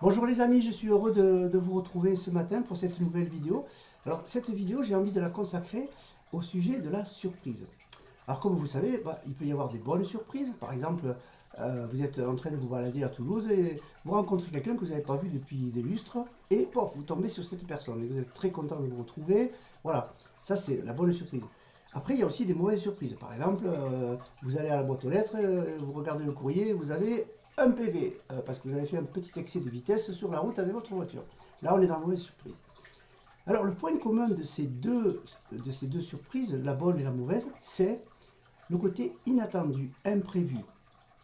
Bonjour les amis, je suis heureux de vous retrouver ce matin pour cette nouvelle vidéo. Alors cette vidéo, j'ai envie de la consacrer au sujet de la surprise. Alors comme vous savez, il peut y avoir des bonnes surprises. Par exemple, vous êtes en train de vous balader à Toulouse et vous rencontrez quelqu'un que vous n'avez pas vu depuis des lustres et pof, vous tombez sur cette personne et vous êtes très content de vous retrouver. Voilà, ça c'est la bonne surprise. Après, il y a aussi des mauvaises surprises. Par exemple, vous allez à la boîte aux lettres, vous regardez le courrier, vous avez un PV, parce que vous avez fait un petit excès de vitesse sur la route avec votre voiture. Là, on est dans la mauvaise surprise. Alors, le point commun de ces deux surprises, la bonne et la mauvaise, c'est le côté inattendu, imprévu.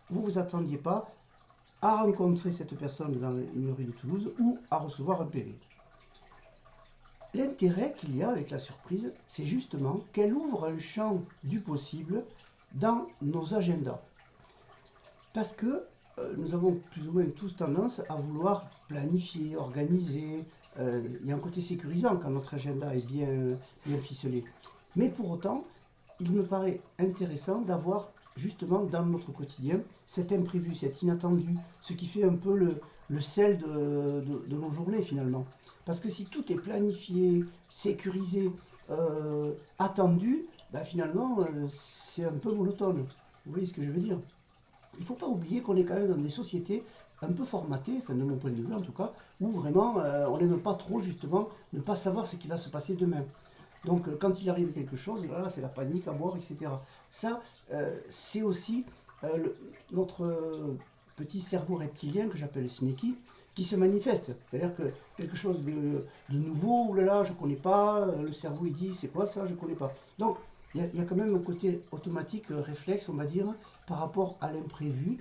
Vous ne vous attendiez pas à rencontrer cette personne dans une rue de Toulouse ou à recevoir un PV. L'intérêt qu'il y a avec la surprise, c'est justement qu'elle ouvre un champ du possible dans nos agendas. Parce que nous avons plus ou moins tous tendance à vouloir planifier, organiser. Il y a un côté sécurisant quand notre agenda est bien ficelé. Mais pour autant, il me paraît intéressant d'avoir justement dans notre quotidien cet imprévu, cet inattendu, ce qui fait un peu le sel de nos journées finalement. Parce que si tout est planifié, sécurisé, attendu, finalement c'est un peu monotone. Vous voyez ce que je veux dire? Il ne faut pas oublier qu'on est quand même dans des sociétés un peu formatées, enfin de mon point de vue en tout cas, où vraiment on n'aime pas trop justement ne pas savoir ce qui va se passer demain. Donc quand il arrive quelque chose, là c'est la panique à bord, etc. Ça, c'est aussi notre petit cerveau reptilien que j'appelle sneaky, qui se manifeste. C'est-à-dire que quelque chose de nouveau, oulala, je ne connais pas, le cerveau il dit c'est quoi ça, je ne connais pas. Donc il y a quand même un côté automatique, réflexe, on va dire, par rapport à l'imprévu.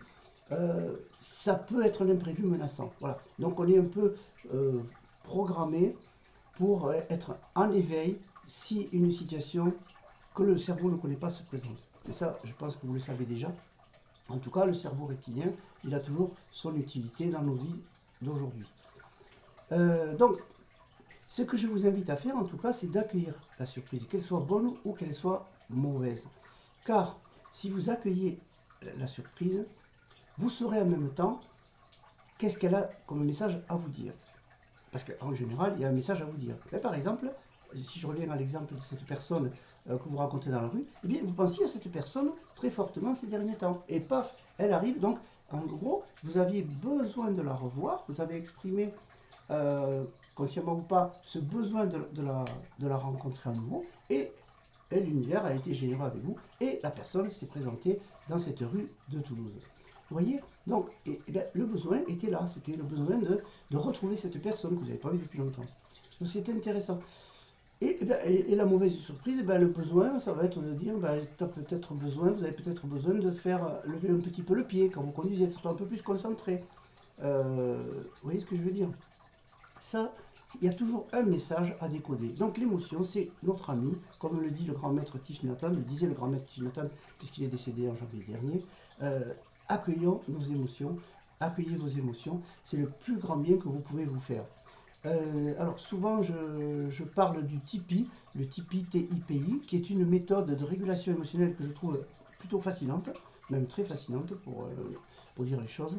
Ça peut être l'imprévu menaçant. Voilà. Donc on est un peu programmé pour être en éveil si une situation que le cerveau ne connaît pas se présente. Et ça, je pense que vous le savez déjà. En tout cas, le cerveau reptilien, il a toujours son utilité dans nos vies d'aujourd'hui. Donc, ce que je vous invite à faire, en tout cas, c'est d'accueillir la surprise, qu'elle soit bonne ou qu'elle soit mauvaise. Car si vous accueillez la surprise, vous saurez en même temps qu'est-ce qu'elle a comme message à vous dire. Parce qu'en général, il y a un message à vous dire. Mais par exemple, si je reviens à l'exemple de cette personne que vous rencontrez dans la rue, eh bien, vous pensiez à cette personne très fortement ces derniers temps. Et paf, elle arrive. Donc, en gros, vous aviez besoin de la revoir, vous avez exprimé, consciemment ou pas, ce besoin de la rencontrer à nouveau, et l'univers a été généreux avec vous, et la personne s'est présentée dans cette rue de Toulouse. Vous voyez? Donc, le besoin était là, c'était le besoin de retrouver cette personne que vous n'avez pas vue depuis longtemps. Donc c'était intéressant. Et la mauvaise surprise, le besoin, ça va être de dire, vous avez peut-être besoin de faire lever un petit peu le pied quand vous conduisez, être un peu plus concentré. Vous voyez ce que je veux dire? Ça, il y a toujours un message à décoder. Donc l'émotion, c'est notre ami, comme le dit le grand maître Thich Nhat Hanh, le disait le grand maître Thich Nhat Hanh, puisqu'il est décédé en janvier dernier. Accueillons nos émotions, accueillez vos émotions, c'est le plus grand bien que vous pouvez vous faire. Alors souvent je parle du TIPI, le TIPI, TIPI, qui est une méthode de régulation émotionnelle que je trouve plutôt fascinante, même très fascinante pour dire les choses.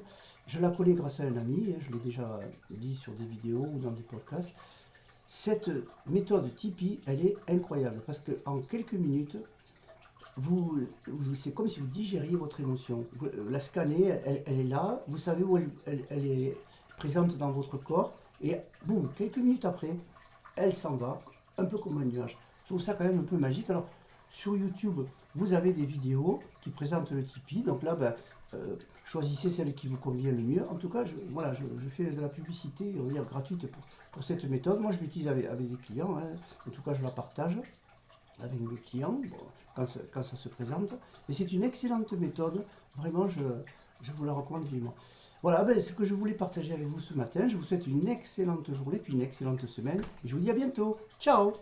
Je la connais grâce à un ami, je l'ai déjà dit sur des vidéos ou dans des podcasts. Cette méthode TIPI, elle est incroyable parce qu'en quelques minutes, c'est comme si vous digériez votre émotion. Vous la scannez, elle est là, vous savez où elle est présente dans votre corps, et boum, quelques minutes après, elle s'en va, un peu comme un nuage. Je trouve ça quand même un peu magique. Alors, sur YouTube, vous avez des vidéos qui présentent le Tipeee, donc là, choisissez celle qui vous convient le mieux. En tout cas, je fais de la publicité, on va dire, gratuite pour cette méthode. Moi, je l'utilise avec des clients, hein. En tout cas, je la partage avec mes clients, quand ça se présente. Et c'est une excellente méthode, vraiment, je vous la recommande vivement. Voilà, ce que je voulais partager avec vous ce matin. Je vous souhaite une excellente journée, puis une excellente semaine. Et je vous dis à bientôt. Ciao!